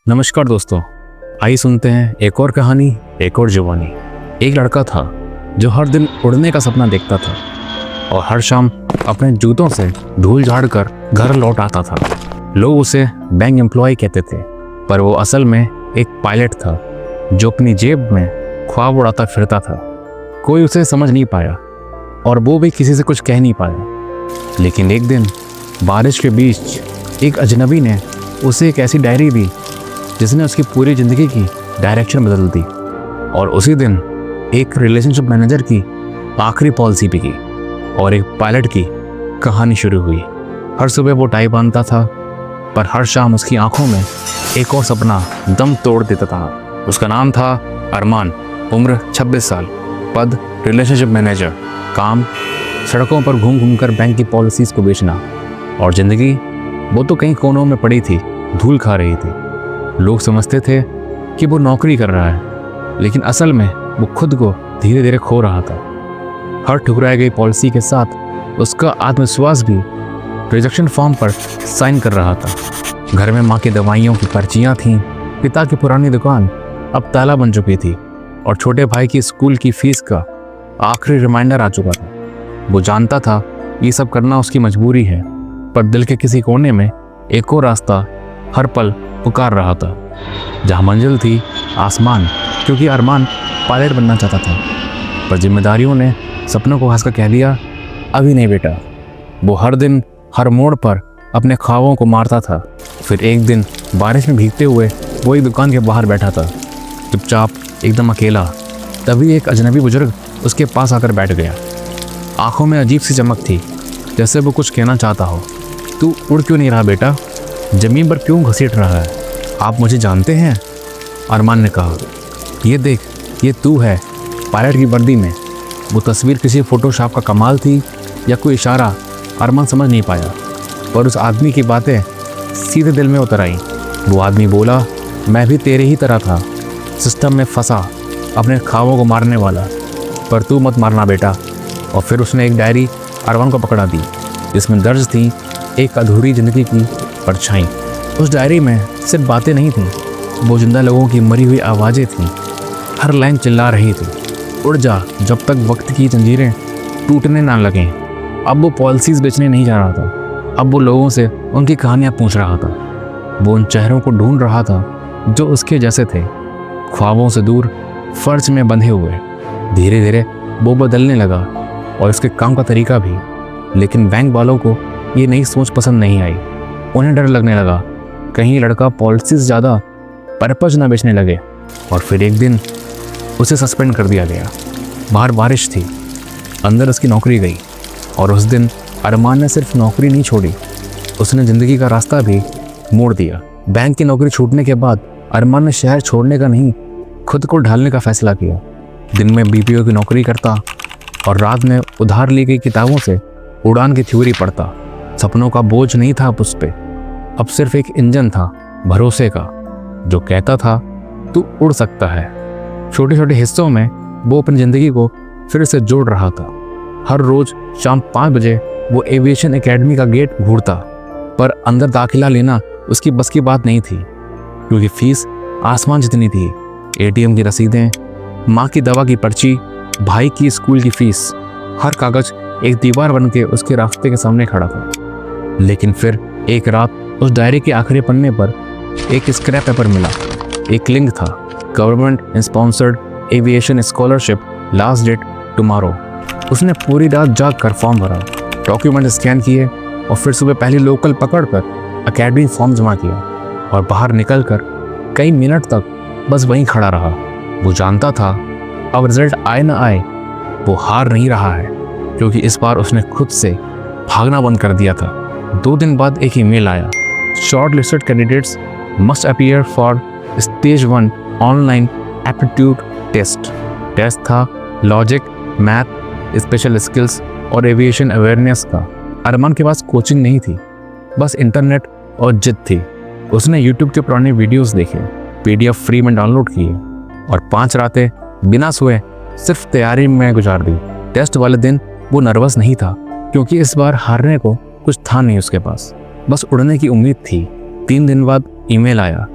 नमस्कार दोस्तों, आइए सुनते हैं एक और कहानी, एक और जवानी। एक लड़का था जो हर दिन उड़ने का सपना देखता था और हर शाम अपने जूतों से धूल झाड़कर घर लौट आता था। लोग उसे बैंक एम्प्लॉय कहते थे, पर वो असल में एक पायलट था जो अपनी जेब में ख्वाब उड़ाता फिरता था। कोई उसे समझ नहीं पाया और वो भी किसी से कुछ कह नहीं पाया। लेकिन एक दिन बारिश के बीच एक अजनबी ने उसे एक ऐसी डायरी दी जिसने उसकी पूरी ज़िंदगी की डायरेक्शन बदल दी। और उसी दिन एक रिलेशनशिप मैनेजर की आखिरी पॉलिसी भी की और एक पायलट की कहानी शुरू हुई। हर सुबह वो टाई बांधता था, पर हर शाम उसकी आंखों में एक और सपना दम तोड़ देता था। उसका नाम था अरमान, उम्र 26 साल, पद रिलेशनशिप मैनेजर, काम सड़कों पर घूम घूम कर बैंक की पॉलिसीज़ को बेचना। और ज़िंदगी वो तो कई कोनों में पड़ी थी, धूल खा रही थी। लोग समझते थे कि वो नौकरी कर रहा है, लेकिन असल में वो खुद को धीरे धीरे खो रहा था। हर ठुकराई गई पॉलिसी के साथ उसका आत्मविश्वास भी रिजेक्शन फॉर्म पर साइन कर रहा था। घर में माँ की दवाइयों की पर्चियाँ थीं, पिता की पुरानी दुकान अब ताला बन चुकी थी और छोटे भाई की स्कूल की फीस का आखिरी रिमाइंडर आ चुका था। वो जानता था ये सब करना उसकी मजबूरी है, पर दिल के किसी कोने में एक और रास्ता हर पल पुकार रहा था। जहाँ मंजिल थी आसमान, क्योंकि अरमान पायलट बनना चाहता था, पर जिम्मेदारियों ने सपनों को हंसकर कह दिया, अभी नहीं बेटा। वो हर दिन हर मोड़ पर अपने ख्वाबों को मारता था। फिर एक दिन बारिश में भीगते हुए वो एक दुकान के बाहर बैठा था, चुपचाप, एकदम अकेला। तभी एक अजनबी बुजुर्ग उसके पास आकर बैठ गया। आंखों में अजीब सी चमक थी, जैसे वो कुछ कहना चाहता हो। तू उड़ क्यों नहीं रहा बेटा? ज़मीन पर क्यों घसीट रहा है? आप मुझे जानते हैं? अरमान ने कहा। ये देख, ये तू है पायलट की वर्दी में। वो तस्वीर किसी फोटोशॉप का कमाल थी या कोई इशारा, अरमान समझ नहीं पाया, पर उस आदमी की बातें सीधे दिल में उतर आई। वो आदमी बोला, मैं भी तेरे ही तरह था, सिस्टम में फंसा, अपने ख्वाबों को मारने वाला, पर तू मत मारना बेटा। और फिर उसने एक डायरी अरमान को पकड़ा दी, जिसमें दर्ज थी एक अधूरी ज़िंदगी की परछाई। उस डायरी में सिर्फ बातें नहीं थीं, वो जिंदा लोगों की मरी हुई आवाज़ें थीं। हर लाइन चिल्ला रही थी, उड़ जा जब तक वक्त की जंजीरें टूटने ना लगें। अब वो पॉलिसीज़ बेचने नहीं जा रहा था, अब वो लोगों से उनकी कहानियाँ पूछ रहा था। वो उन चेहरों को ढूंढ रहा था जो उसके जैसे थे, ख्वाबों से दूर, फर्ज में बंधे हुए। धीरे धीरे वो बदलने लगा और उसके काम का तरीका भी। लेकिन बैंक वालों को ये नई सोच पसंद नहीं आई। उन्हें डर लगने लगा, कहीं लड़का पॉलिसीज़ ज़्यादा पर्पज ना बेचने लगे। और फिर एक दिन उसे सस्पेंड कर दिया गया। बाहर बारिश थी, अंदर उसकी नौकरी गई। और उस दिन अरमान ने सिर्फ नौकरी नहीं छोड़ी, उसने ज़िंदगी का रास्ता भी मोड़ दिया। बैंक की नौकरी छूटने के बाद अरमान ने शहर छोड़ने का नहीं, खुद को ढालने का फैसला किया। दिन में बीपीओ की नौकरी करता और रात में उधार ली गई किताबों से उड़ान की थ्योरी पढ़ता। सपनों का बोझ नहीं था अब उस पे, अब सिर्फ एक इंजन था भरोसे का, जो कहता था तू उड़ सकता है। छोटे छोटे हिस्सों में वो अपनी ज़िंदगी को फिर से जोड़ रहा था। हर रोज़ शाम 5 बजे वो एविएशन एकेडमी का गेट घूरता, पर अंदर दाखिला लेना उसकी बस की बात नहीं थी, क्योंकि फीस आसमान जितनी थी। एटीएम की रसीदें, माँ की दवा की पर्ची, भाई की स्कूल की फीस, हर कागज़ एक दीवार बन के उसके रास्ते के सामने खड़ा था। लेकिन फिर एक रात उस डायरी के आखिरी पन्ने पर एक स्क्रैप पेपर मिला। एक लिंक था, government sponsored aviation scholarship, last date tomorrow. उसने पूरी रात जाग कर फॉर्म भरा, डॉक्यूमेंट स्कैन किए और फिर सुबह पहली लोकल पकड़कर अकेडमी फॉर्म जमा किया। और बाहर निकलकर कई मिनट तक बस वहीं खड़ा रहा। वो जानता था अब रिजल्ट आए ना आए, वो हार नहीं रहा है, क्योंकि इस बार उसने खुद से भागना बंद कर दिया था। 2 दिन बाद एक ईमेल आया, shortlisted candidates must appear for stage 1 online aptitude test. Test था लॉजिक, मैथ, स्पेशल स्किल्स और एविएशन अवेयरनेस का। अरमान के पास कोचिंग नहीं थी, बस इंटरनेट और जिद थी। उसने यूट्यूब के पुराने वीडियोस देखे, PDF फ्री में डाउनलोड किए और 5 रातें बिना सोए सिर्फ तैयारी में गुजार दी। टेस्ट वाले दिन वो नर्वस नहीं था, क्योंकि इस बार हारने को कुछ था नहीं उसके पास, बस उड़ने की उम्मीद थी। 3 दिन बाद ईमेल आया,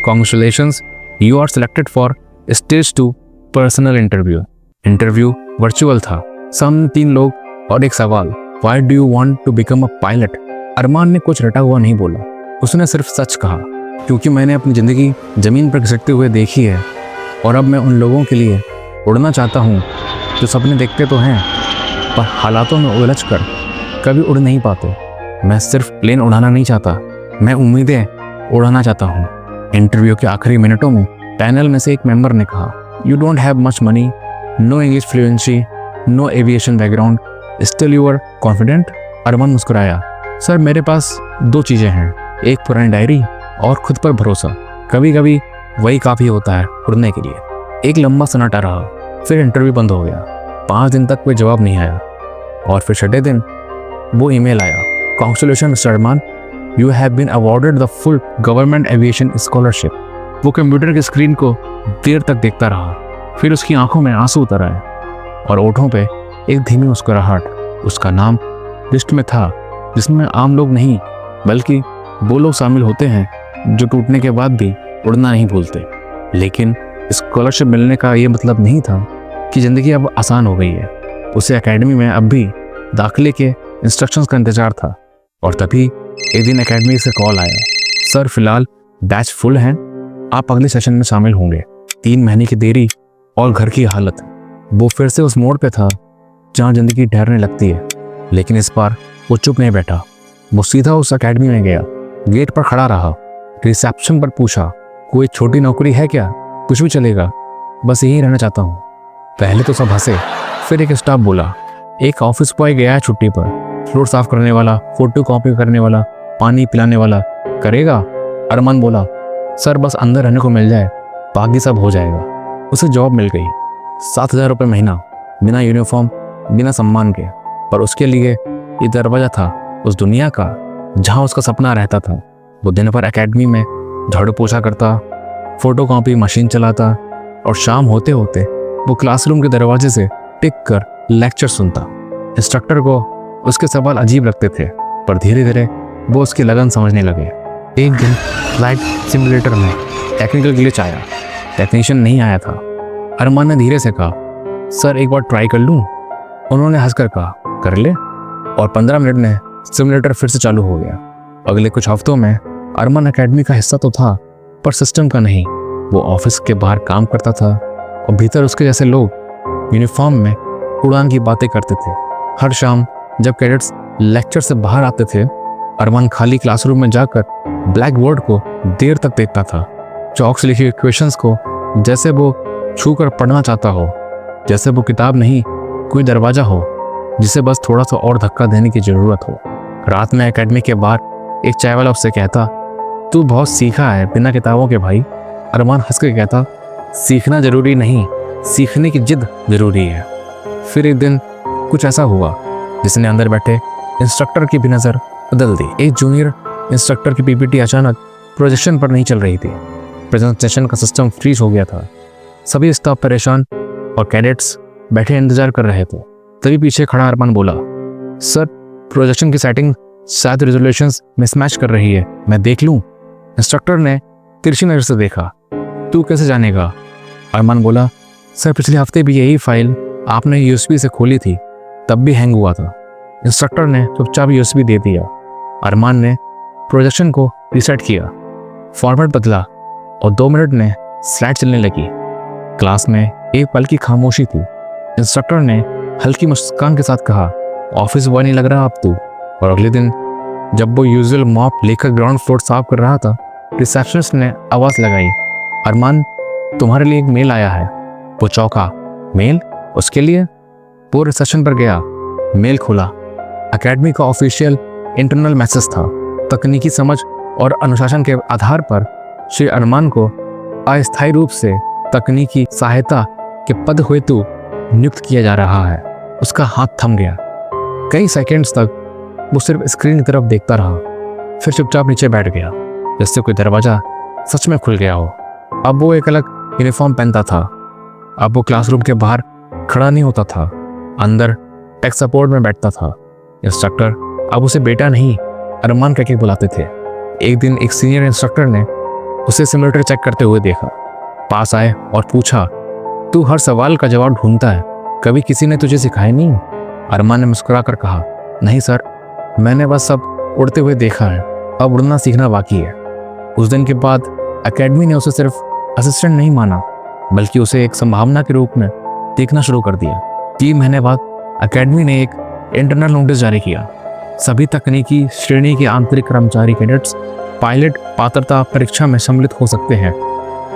congratulations, you are selected for stage 2 personal interview. Interview virtual था। सामने 3 लोग और एक सवाल, why do you want to become a pilot. Arman ने कुछ रटा हुआ नहीं बोला, उसने सिर्फ सच कहा, क्योंकि मैंने अपनी ज़िंदगी ज़मीन पर घिसटते हुए देखी है और अब मैं उन लोगों के लिए उड़ना चाहता हूँ जो सपने देखते तो हैं पर हालातों में उलझ कर कभी उड़ नहीं पाते। मैं सिर्फ प्लेन उड़ाना नहीं चाहता, मैं उम्मीदें उड़ाना चाहता हूँ। इंटरव्यू के आखिरी मिनटों में पैनल में से एक मेंबर ने कहा, you don't have much money, no English fluency, no aviation background, still you are confident. Arman मुस्कुराया, सर मेरे पास 2 चीज़ें हैं, एक पुरानी डायरी और खुद पर भरोसा। कभी कभी वही काफ़ी होता है उड़ने के लिए। एक लंबा सन्नाटा रहा, फिर इंटरव्यू बंद हो गया। 5 दिन तक कोई जवाब नहीं आया और फिर 6ठे दिन वो ईमेल आया, congratulation mister Arman, you have been awarded the full government aviation scholarship. वो कंप्यूटर की स्क्रीन को देर तक देखता रहा, फिर उसकी आंखों में आंसू उतर आए और ओठों पे एक धीमी मुस्कुराहट। उसका नाम लिस्ट में था जिसमें आम लोग नहीं बल्कि वो लोग शामिल होते हैं जो टूटने के बाद भी उड़ना नहीं भूलते। लेकिन स्कॉलरशिप मिलने का ये मतलब नहीं था कि ज़िंदगी अब आसान हो गई है। उसे एकेडमी में अब भी दाखिले के इंस्ट्रक्शंस का इंतज़ार था और तभी एक दिन एकेडमी से कॉल आया, सर फिलहाल बैच फुल हैं, आप अगले सेशन में शामिल होंगे। 3 महीने की देरी और घर की हालत। वो फिर से उस मोड़ पे था जहाँ ज़िंदगी ठहरने लगती है। लेकिन इस बार वो चुप नहीं बैठा, वो सीधा उस एकेडमी में गया, गेट पर खड़ा रहा, रिसेप्शन पर पूछा, कोई छोटी नौकरी है क्या, कुछ भी चलेगा, बस यहीं रहना चाहता हूँ। पहले तो सब हंसे, फिर एक स्टाफ बोला, एक ऑफिस बॉय गया है छुट्टी पर, फ्लोर साफ करने वाला, फोटो कॉपी करने वाला, पानी पिलाने वाला, करेगा। अरमान बोला, सर बस अंदर रहने को मिल जाए, बाकी सब हो जाएगा। उसे जॉब मिल गई, 7,000 रुपये महीना, बिना यूनिफॉर्म, बिना सम्मान के। पर उसके लिए ये दरवाजा था उस दुनिया का जहाँ उसका सपना रहता था। वो दिन भर एकेडमी में झाड़ू पोछा करता, फोटो कॉपी मशीन चलाता और शाम होते होते वो क्लासरूम के दरवाजे से टिक कर लेक्चर सुनता। इंस्ट्रक्टर को उसके सवाल अजीब लगते थे पर धीरे धीरे वो उसकी लगन समझने लगे। एक दिन फ्लाइट सिमुलेटर में टेक्निकल ग्लिच आया, टेक्नीशियन नहीं आया था। अरमान ने धीरे से कहा, सर एक बार ट्राई कर लूँ। उन्होंने हंसकर कहा, कर ले। और 15 मिनट में सिमुलेटर फिर से चालू हो गया। अगले कुछ हफ्तों में अरमान एकेडमी का हिस्सा तो था पर सिस्टम का नहीं। वो ऑफिस के बाहर काम करता था और भीतर उसके जैसे लोग यूनिफॉर्म में उड़ान की बातें करते थे। हर शाम जब कैडेट्स लेक्चर से बाहर आते थे, अरमान खाली क्लासरूम में जाकर ब्लैक बोर्ड को देर तक देखता था, चौक से लिखी क्वेश्चंस को जैसे वो छू कर पढ़ना चाहता हो, जैसे वो किताब नहीं कोई दरवाजा हो जिसे बस थोड़ा सा और धक्का देने की ज़रूरत हो। रात में एकेडमी के बाहर एक चाय वाला उससे कहता, तू बहुत सीखा है बिना किताबों के भाई। अरमान हंस कर कहता, सीखना ज़रूरी नहीं, सीखने की जिद ज़रूरी है। फिर एक दिन कुछ ऐसा हुआ जिसने अंदर बैठे इंस्ट्रक्टर की भी नज़र बदल दी। एक जूनियर इंस्ट्रक्टर की पीपीटी अचानक प्रोजेक्शन पर नहीं चल रही थी। प्रेजेंटेशन का सिस्टम फ्रीज हो गया था। सभी स्टाफ परेशान और कैडेट्स बैठे इंतजार कर रहे थे। तभी पीछे खड़ा अरमान बोला, सर प्रोजेक्शन की सेटिंग शायद रेजोल्यूशंस मिसमैच कर रही है, मैं देख लूं। इंस्ट्रक्टर ने तिरछी नज़र से देखा, तू कैसे जानेगा। अरमान बोला, सर पिछले हफ्ते भी यही फाइल आपने यूएसबी से खोली थी, तब भी हैंग हुआ था। इंस्ट्रक्टर ने चुपचाप यूएसबी दे दिया। अरमान ने प्रोजेक्शन को रीसेट किया, फॉर्मेट बदला और 2 मिनट में स्लाइड चलने लगी। क्लास में एक पल की खामोशी थी। इंस्ट्रक्टर ने हल्की मुस्कान के साथ कहा, ऑफिस बॉय नहीं लग रहा अब तू। और अगले दिन जब वो यूजुअल मॉप लेकर ग्राउंड फ्लोर साफ कर रहा था, रिसेप्शनिस्ट ने आवाज़ लगाई, अरमान तुम्हारे लिए एक मेल आया है। वो चौंका, मेल? उसके लिए? वो रिसेप्शन पर गया, मेल खोला। एकेडमी का ऑफिशियल इंटरनल मैसेज था। तकनीकी समझ और अनुशासन के आधार पर श्री अरमान को अस्थायी रूप से तकनीकी सहायता के पद हेतु नियुक्त किया जा रहा है। उसका हाथ थम गया। कई सेकंड्स तक वो सिर्फ स्क्रीन की तरफ देखता रहा, फिर चुपचाप नीचे बैठ गया जैसे कोई दरवाजा सच में खुल गया हो। अब वो एक अलग यूनिफॉर्म पहनता था। अब वो क्लासरूम के बाहर खड़ा नहीं होता था, अंदर टेक सपोर्ट में बैठता था। इंस्ट्रक्टर अब उसे बेटा नहीं अरमान कहकर बुलाते थे। एक दिन एक सीनियर इंस्ट्रक्टर ने उसे सिमुलेटर चेक करते हुए देखा। पास आए और पूछा, तू हर सवाल का जवाब ढूंढता है, कभी किसी ने तुझे सिखाया नहीं? अरमान ने मुस्कुरा कर कहा, नहीं सर, मैंने बस सब उड़ते हुए देखा है, अब उड़ना सीखना बाकी है। उस दिन के बाद एकेडमी ने उसे सिर्फ असिस्टेंट नहीं माना, बल्कि उसे एक संभावना के रूप में देखना शुरू कर दिया। 3 महीने बाद एकेडमी ने एक इंटरनल नोटिस जारी किया। सभी तकनीकी श्रेणी के आंतरिक कर्मचारी कैडेट्स पायलट पात्रता परीक्षा में सम्मिलित हो सकते हैं।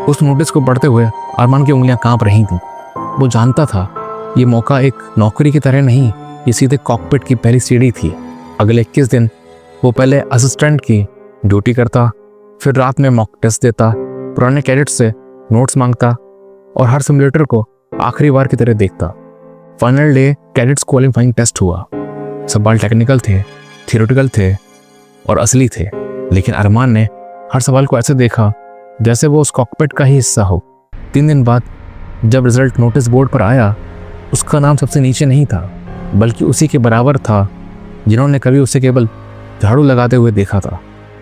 उस नोटिस को पढ़ते हुए अरमान की उंगलियां कांप रही थीं। वो जानता था ये मौका एक नौकरी की तरह नहीं, ये सीधे कॉकपिट की पहली सीढ़ी थी। अगले 21 दिन वो पहले असिस्टेंट की ड्यूटी करता, फिर रात में मॉक टेस्ट देता, पुराने कैडेट्स से नोट्स मांगता और हर सिमुलेटर को आखिरी बार की तरह देखता। Final day cadets qualifying test हुआ। सवाल टेक्निकल थे, थियोरेटिकल थे और असली थे, लेकिन अरमान ने हर सवाल को ऐसे देखा जैसे वो उस कॉकपिट का ही हिस्सा हो। 3 दिन बाद जब रिजल्ट नोटिस बोर्ड पर आया, उसका नाम सबसे नीचे नहीं था, बल्कि उसी के बराबर था जिन्होंने कभी उसे केवल झाड़ू लगाते हुए देखा था।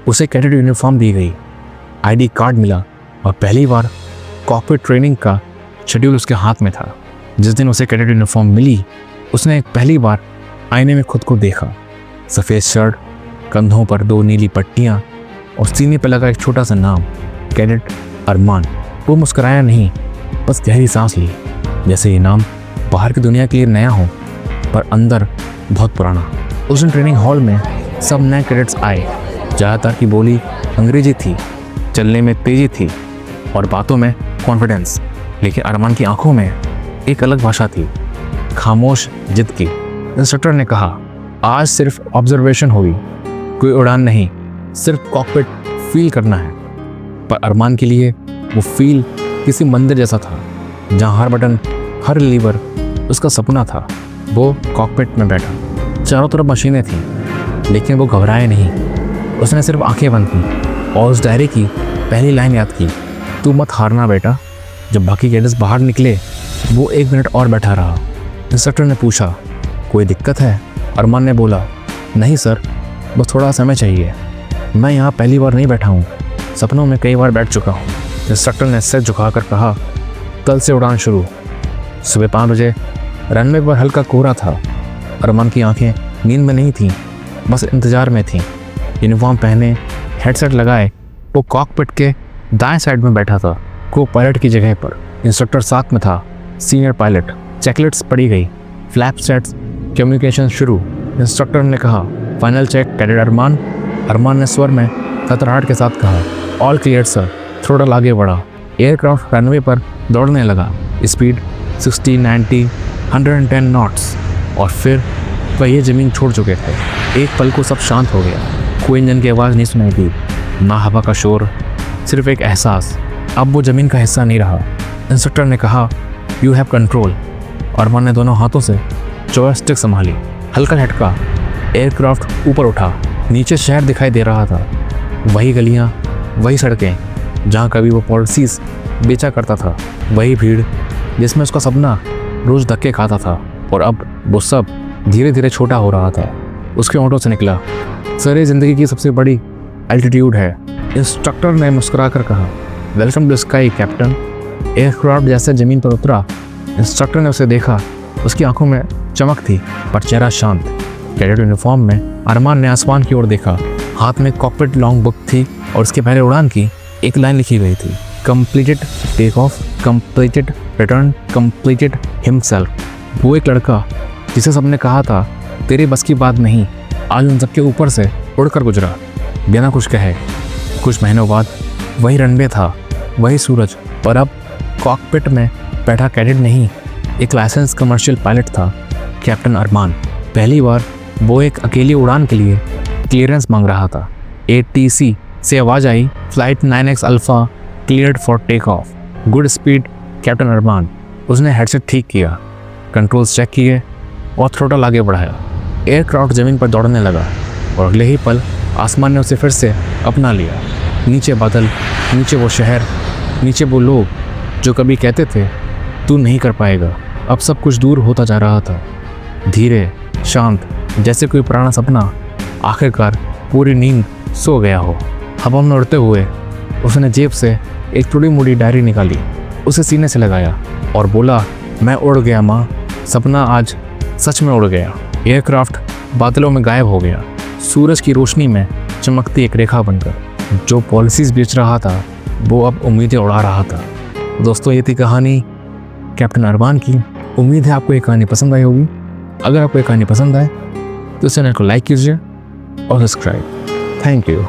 उसे कैडेट यूनिफॉर्म दी गई, आईडी कार्ड मिला और पहली बार कॉकपिट ट्रेनिंग का शेड्यूल उसके हाथ में था। जिस दिन उसे कैडेट यूनिफॉर्म मिली, उसने पहली बार आईने में खुद को देखा। सफ़ेद शर्ट, कंधों पर 2 नीली पट्टियाँ और सीने पर लगा एक छोटा सा नाम, कैडेट अरमान। वो मुस्कुराया नहीं, बस गहरी सांस ली, जैसे ये नाम बाहर की दुनिया के लिए नया हो पर अंदर बहुत पुराना। उस दिन ट्रेनिंग हॉल में सब नए कैडेट्स आए। ज़्यादातर की बोली अंग्रेजी थी, चलने में तेज़ी थी और बातों में कॉन्फिडेंस, लेकिन अरमान की आंखों में एक अलग भाषा थी, खामोश जिद की। इंस्ट्रक्टर ने कहा, आज सिर्फ ऑब्जर्वेशन होगी, कोई उड़ान नहीं, सिर्फ कॉकपिट फील करना है। पर अरमान के लिए वो फील किसी मंदिर जैसा था, जहाँ हर बटन, हर लीवर उसका सपना था। वो कॉकपिट में बैठा, चारों तरफ मशीनें थीं, लेकिन वो घबराए नहीं। उसने सिर्फ आंखें बंद की और उस डायरी की पहली लाइन याद की, तू मत हारना बेटा। जब बाकी कैडेट्स बाहर निकले, वो 1 मिनट और बैठा रहा। इंस्ट्रक्टर ने पूछा, कोई दिक्कत है? अरमान ने बोला, नहीं सर, बस थोड़ा समय चाहिए। मैं यहाँ पहली बार नहीं बैठा हूँ, सपनों में कई बार बैठ चुका हूँ। इंस्ट्रक्टर ने सिर झुकाकर कहा, कल से उड़ान शुरू। सुबह 5 बजे रनवे पर हल्का कोहरा था। अरमान की आंखें नींद में नहीं थीं, बस इंतजार में थीं। यूनिफॉर्म पहने, हेडसेट लगाए, वो कॉकपिट के दाएं साइड में बैठा था, को पायलट की जगह पर। इंस्ट्रक्टर साथ में था, सीनियर पायलट। चेकलिस्ट्स पड़ी गई, फ्लैप सेट्स, कम्युनिकेशन शुरू। इंस्ट्रक्टर ने कहा, फाइनल चेक कैडेट अरमान। अरमान ने स्वर में खतराहट के साथ कहा, ऑल क्लियर सर। थोड़ा आगे बढ़ा, एयरक्राफ्ट रनवे पर दौड़ने लगा, स्पीड 60, 90, 110 नॉट्स। और फिर पहिए ज़मीन छोड़ चुके थे। एक पल को सब शांत हो गया, कोई इंजन की आवाज़ नहीं सुनाई दी, ना हवा का शोर, सिर्फ एक एहसास, अब वो ज़मीन का हिस्सा नहीं रहा। इंस्ट्रक्टर ने कहा, यू हैव कंट्रोल। अरमान ने दोनों हाथों से जॉयस्टिक संभाली, हल्का झटका, एयरक्राफ्ट ऊपर उठा। नीचे शहर दिखाई दे रहा था, वही गलियाँ, वही सड़कें जहाँ कभी वो पॉलिसीज बेचा करता था, वही भीड़ जिसमें उसका सपना रोज़ धक्के खाता था। और अब वो सब धीरे धीरे छोटा हो रहा था। उसके होंठों से निकला, सर ये ज़िंदगी की सबसे बड़ी एल्टीट्यूड है। इंस्ट्रक्टर ने मुस्कुरा कर कहा, welcome to sky captain. Aircraft जैसे ज़मीन पर उतरा, इंस्ट्रक्टर ने उसे देखा। उसकी आंखों में चमक थी पर चेहरा शांत। कैडेट यूनिफॉर्म में अरमान ने आसमान की ओर देखा। हाथ में कॉकपिट लॉन्ग बुक थी और उसके पहले उड़ान की एक लाइन लिखी गई थी, completed take off, completed return, completed himself. वो एक लड़का जिसे सबने कहा था तेरे बस की बात नहीं, आज उन सबके ऊपर से उड़कर गुजरा बिना कुछ कहे। कुछ महीनों बाद वही रनवे था, वही सूरज, और अब कॉकपिट में बैठा कैडेट नहीं, एक लाइसेंस कमर्शियल पायलट था, कैप्टन अरमान। पहली बार वो एक अकेली उड़ान के लिए क्लियरेंस मांग रहा था। ATC से आवाज़ आई, flight 9X alpha cleared for take off, good speed captain Arman. उसने हेडसेट ठीक किया, कंट्रोल्स चेक किए और थ्रोटल आगे बढ़ाया। एयरक्राफ्ट ज़मीन पर दौड़ने लगा और अगले ही पल आसमान ने उसे फिर से अपना लिया। नीचे बादल, नीचे वो शहर, नीचे वो लोग जो कभी कहते थे तू नहीं कर पाएगा। अब सब कुछ दूर होता जा रहा था, धीरे, शांत, जैसे कोई पुराना सपना आखिरकार पूरी नींद सो गया हो। हवा में उड़ते हुए उसने जेब से एक टुड़ी मुड़ी डायरी निकाली, उसे सीने से लगाया और बोला, मैं उड़ गया माँ, सपना आज सच में उड़ गया। एयरक्राफ्ट बादलों में गायब हो गया, सूरज की रोशनी में चमकती एक रेखा बनकर। जो पॉलिसीज बेच रहा था वो अब उम्मीदें उड़ा रहा था। दोस्तों, ये थी कहानी कैप्टन अरमान की। उम्मीद है आपको ये कहानी पसंद आई होगी। अगर आपको ये कहानी पसंद आए तो चैनल को लाइक कीजिए और सब्सक्राइब। Thank you.